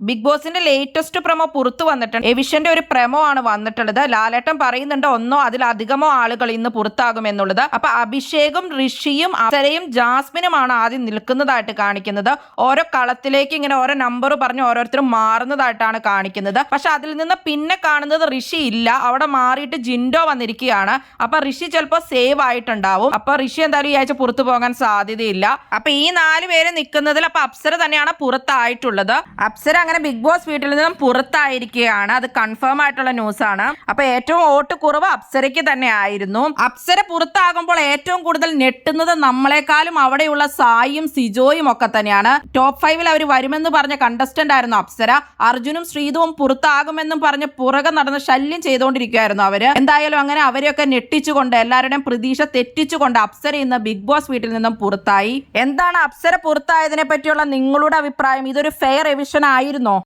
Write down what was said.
Big ബോസിന്റെ latest promo പുറത്തു വന്നിട്ടുണ്ട്. എവിഷന്റെ ഒരു പ്രൊമോ ആണ് വന്നിട്ടുള്ളത്. ലാലേട്ടൻ പറയുന്നുണ്ട് ഒന്നോ അതിലധികമോ ആളുകൾ ഇന്ന് പുറത്താകുമെന്നുള്ളത്. അപ്പൊ അഭിഷേകും ഋഷിയും അപ്സരയും ജാസ്മിനുമാണ് ആദ്യം നിൽക്കുന്നതായിട്ട് കാണിക്കുന്നത്. ഓരോ കളത്തിലേക്ക് ഇങ്ങനെ ഓരോ നമ്പർ പറഞ്ഞ് ഓരോരുത്തരും മാറുന്നതായിട്ടാണ് കാണിക്കുന്നത്. പക്ഷെ അതിൽ നിന്ന് പിന്നെ കാണുന്നത് ഋഷി ഇല്ല, അവിടെ മാറിയിട്ട് ജിൻഡോ വന്നിരിക്കുകയാണ്. അപ്പൊ ഋഷി ചിലപ്പോൾ സേവ് ആയിട്ടുണ്ടാവും. അപ്പൊ ഋഷി എന്തായാലും ഈ ആഴ്ച പുറത്തു പോകാൻ സാധ്യതയില്ല. അപ്പൊ ഈ 4 പേര് നിൽക്കുന്നതിൽ അപ്പൊ അപ്സര തന്നെയാണ് പുറത്തായിട്ടുള്ളത്. അപ്സര അങ്ങനെ ബിഗ് ബോസ് വീട്ടിൽ നിന്നും പുറത്തായിരിക്കുകയാണ്. അത് കൺഫേം ആയിട്ടുള്ള ന്യൂസ് ആണ്. അപ്പൊ ഏറ്റവും വോട്ട് കുറവ് അപ്സരയ്ക്ക് തന്നെ ആയിരുന്നു. അപ്സര പുറത്താകുമ്പോൾ ഏറ്റവും കൂടുതൽ ഞെട്ടുന്നത് നമ്മളെക്കാളും അവിടെയുള്ള സായിയും സിജോയും ഒക്കെ തന്നെയാണ്. ടോപ്പ് 5 അവർ വരുമെന്ന് പറഞ്ഞ കണ്ടസ്റ്റന്റ് ആയിരുന്നു അപ്സര. അർജുനും ശ്രീതുവും പുറത്താകുമെന്നും പറഞ്ഞ് പുറകെ നടന്ന് ശല്യം ചെയ്തുകൊണ്ടിരിക്കുകയായിരുന്നു അവര്. എന്തായാലും അങ്ങനെ അവരെയൊക്കെ ഞെട്ടിച്ചുകൊണ്ട് എല്ലാവരുടെയും പ്രതീക്ഷ തെറ്റിച്ചുകൊണ്ട് അപ്സര ഇന്ന് ബിഗ് ബോസ് വീട്ടിൽ നിന്നും പുറത്തായി. എന്താണ് അപ്സര പുറത്തായതിനെ പറ്റിയുള്ള നിങ്ങളുടെ അഭിപ്രായം? ഇതൊരു ഫെയർ എവിഷൻ ആയിരുന്നോ?